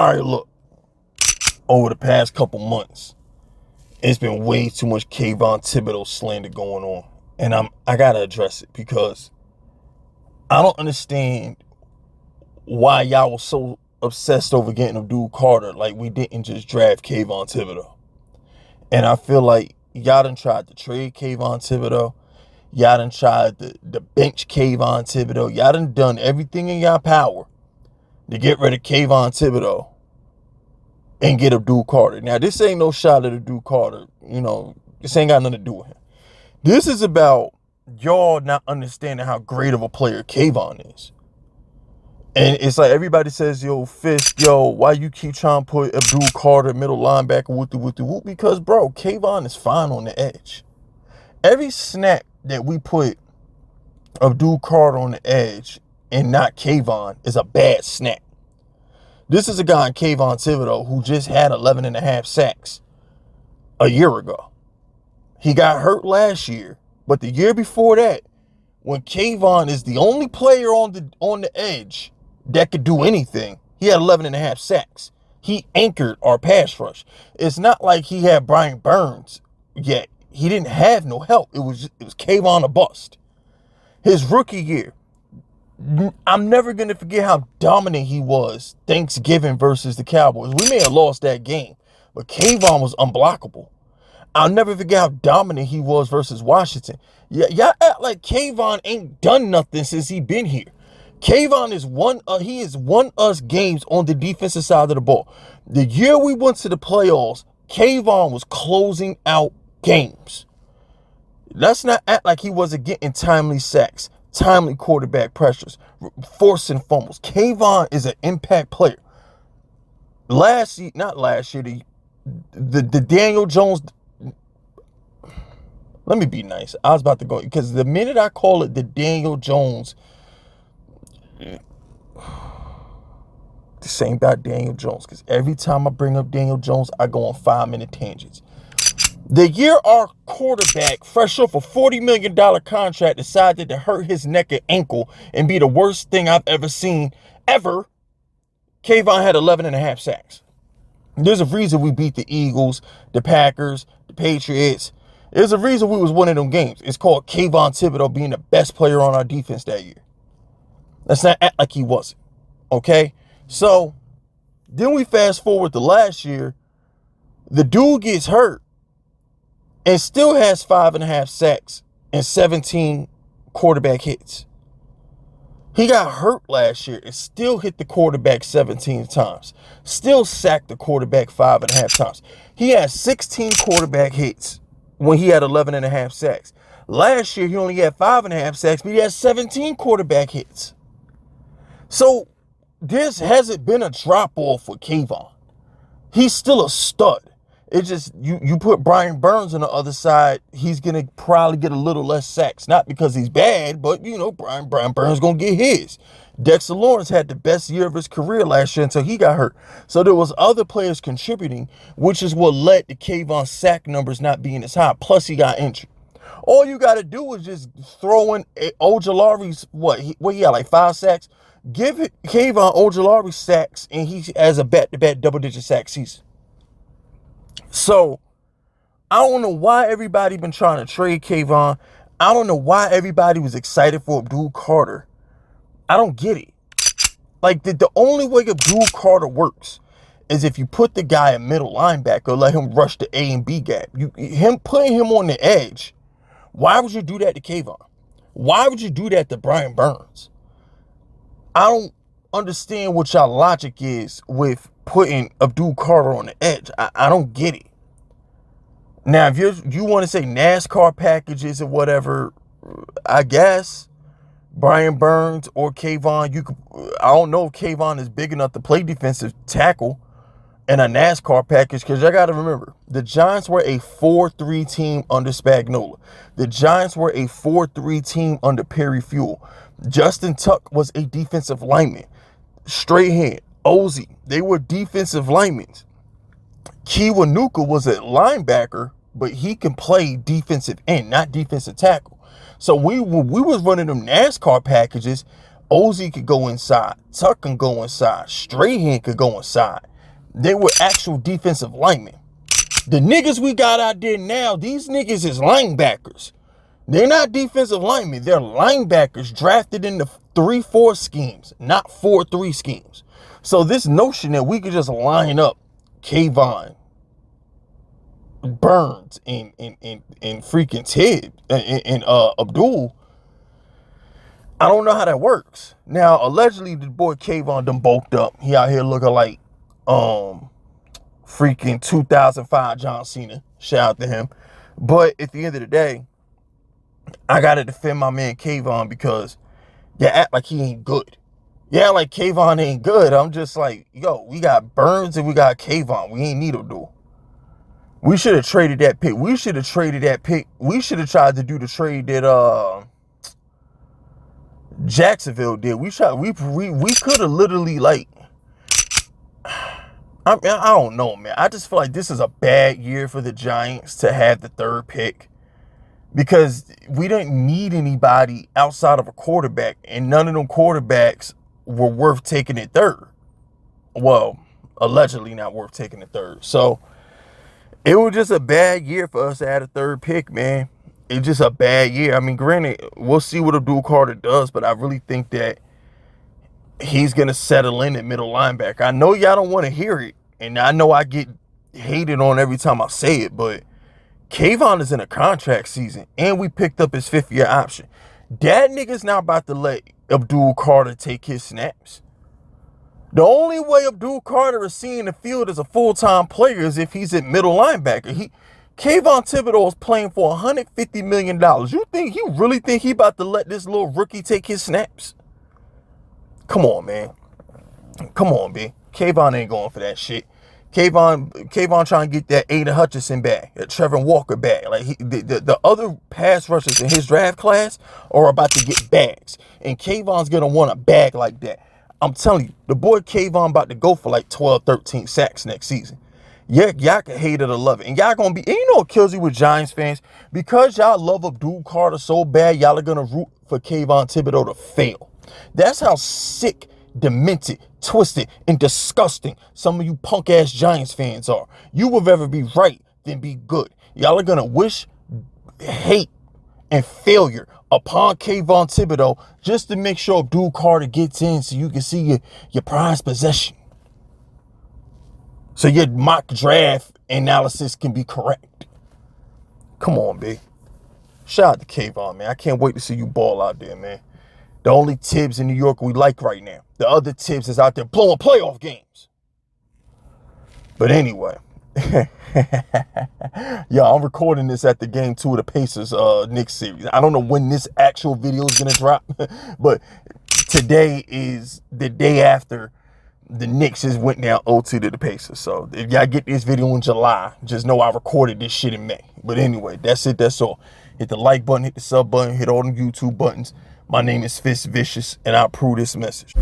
All right, look, over the past couple months, it's been way too much Kayvon Thibodeaux slander going on. And I gotta address it because I don't understand why y'all was so obsessed over getting Abdul Carter. Like, we didn't just draft Kayvon Thibodeaux. And I feel like y'all done tried to trade Kayvon Thibodeaux. Y'all done tried to bench Kayvon Thibodeaux. Y'all done everything in y'all power to get rid of Kayvon Thibodeaux and get Abdul Carter. Now, this ain't no shot at Abdul Carter. You know, this ain't got nothing to do with him. This is about y'all not understanding how great of a player Kayvon is. And it's like everybody says, yo, Fisk, yo, why you keep trying to put Abdul Carter middle linebacker whoop? Because, bro, Kayvon is fine on the edge. Every snap that we put Abdul Carter on the edge and not Kayvon is a bad snap. This is a guy in Kayvon Thibodeaux who just had 11 and a half sacks a year ago. He got hurt last year, but the year before that, when Kayvon is the only player on the edge that could do anything, he had 11 and a half sacks. He anchored our pass rush. It's not like he had Brian Burns yet. He didn't have no help. It was Kayvon a bust. His rookie year, I'm never going to forget how dominant he was Thanksgiving versus the Cowboys. We may have lost that game, but Kayvon was unblockable. I'll never forget how dominant he was versus Washington. Y'all act like Kayvon ain't done nothing since he been here. Kayvon he has won us games on the defensive side of the ball. The year we went to the playoffs, Kayvon was closing out games. Let's not act like he wasn't getting timely sacks, timely quarterback pressures, forcing fumbles. Kayvon is an impact player. The Daniel Jones. Let me be nice. I was about to go, because the minute I call it the Daniel Jones, this ain't about Daniel Jones, because every time I bring up Daniel Jones, I go on 5-minute tangents. The year our quarterback, fresh off a $40 million contract, decided to hurt his neck and ankle and be the worst thing I've ever seen, ever, Kayvon had 11 and a half sacks. There's a reason we beat the Eagles, the Packers, the Patriots. There's a reason we was winning them games. It's called Kayvon Thibodeaux being the best player on our defense that year. Let's not act like he wasn't. Okay? So, then we fast forward to last year. The dude gets hurt and still has 5.5 sacks and 17 quarterback hits. He got hurt last year and still hit the quarterback 17 times. Still sacked the quarterback 5.5 times. He had 16 quarterback hits when he had 11 and a half sacks. Last year, he only had 5.5 sacks, but he had 17 quarterback hits. So, this hasn't been a drop-off for Kayvon. He's still a stud. It's just, you put Brian Burns on the other side, he's going to probably get a little less sacks. Not because he's bad, but, you know, Brian Burns going to get his. Dexter Lawrence had the best year of his career last year until he got hurt. So there was other players contributing, which is what led to Kayvon's sack numbers not being as high. Plus, he got injured. All you got to do is just throw in Ojulari's, he had like 5 sacks. Give Kayvon Ojulari sacks, and he has a back-to-back double-digit sack season. So, I don't know why everybody been trying to trade Kayvon. I don't know why everybody was excited for Abdul Carter. I don't get it. Like, the only way Abdul Carter works is if you put the guy at middle linebacker, let him rush the A and B gap. Putting him on the edge, why would you do that to Kayvon? Why would you do that to Brian Burns? I don't understand what y'all logic is with putting Abdul Carter on the edge. I don't get it. Now, if you want to say NASCAR packages or whatever, I guess Brian Burns or Kayvon, I don't know if Kayvon is big enough to play defensive tackle in a NASCAR package, because I got to remember, the Giants were a 4-3 team under Spagnuolo. The Giants were a 4-3 team under Perry Fuel. Justin Tuck was a defensive lineman. Strahan, Ozzie, they were defensive linemen. Kiwanuka was a linebacker, but he can play defensive end, not defensive tackle. So we was running them NASCAR packages. Ozzie could go inside. Tuck can go inside. Strahan could go inside. They were actual defensive linemen. The niggas we got out there now, these niggas is linebackers. They're not defensive linemen. They're linebackers drafted in the 3-4 schemes, not 4-3 schemes. So this notion that we could just line up Kayvon, Burns, and freaking Ted and Abdul, I don't know how that works. Now, allegedly, the boy Kayvon done bulked up. He out here looking like freaking 2005 John Cena. Shout out to him. But at the end of the day, I gotta defend my man Kayvon because you act like he ain't good. Yeah, like Kayvon ain't good. I'm just like, yo, we got Burns and we got Kayvon. We ain't need to do. We should have traded that pick. We should have traded that pick. We should have tried to do the trade that Jacksonville did. We could have literally, like, I mean, I don't know, man. I just feel like this is a bad year for the Giants to have the 3rd pick because we didn't need anybody outside of a quarterback, and none of them quarterbacks were worth taking it 3rd. Well, allegedly not worth taking it 3rd. So it was just a bad year for us to add a 3rd pick, man. It's just a bad year. I mean, granted, we'll see what Abdul Carter does, but I really think that he's going to settle in at middle linebacker. I know y'all don't want to hear it, and I know I get hated on every time I say it, but Kayvon is in a contract season, and we picked up his 5th-year option. That nigga's not about to let Abdul Carter take his snaps. The only way Abdul Carter is seeing the field as a full-time player is if he's at middle linebacker. Kayvon Thibodeaux is playing for $150 million. You really think he about to let this little rookie take his snaps? Come on, man. Come on, B. Kayvon ain't going for that shit. Kayvon trying to get that Aiden Hutchinson back, that Trevor Walker back. Like the other pass rushers in his draft class are about to get bags, and Kayvon's gonna want a bag like that. I'm telling you, the boy Kayvon about to go for like 12, 13 sacks next season. Yeah, y'all can hate it or love it, and y'all gonna be. And you know what kills you with Giants fans? Because y'all love Abdul Carter so bad, y'all are gonna root for Kayvon Thibodeaux to fail. That's how sick, demented, twisted, and disgusting some of you punk ass Giants fans are. You would rather be right than be good. Y'all are gonna wish hate and failure upon Kayvon Thibodeaux just to make sure Abdul Carter gets in so you can see your prized possession. So your mock draft analysis can be correct. Come on, B. Shout out to Kayvon, man. I can't wait to see you ball out there, man. The only Tibbs in New York we like right now. The other Tibbs is out there blowing playoff games. But anyway. Yo, I'm recording this at the game 2 of the Pacers Knicks series. I don't know when this actual video is going to drop. But today is the day after the Knicks just went down 0-2 to the Pacers. So if y'all get this video in July, just know I recorded this shit in May. But anyway, that's it. That's all. Hit the like button, hit the sub button, hit all them YouTube buttons. My name is FiskVicious, and I approve this message.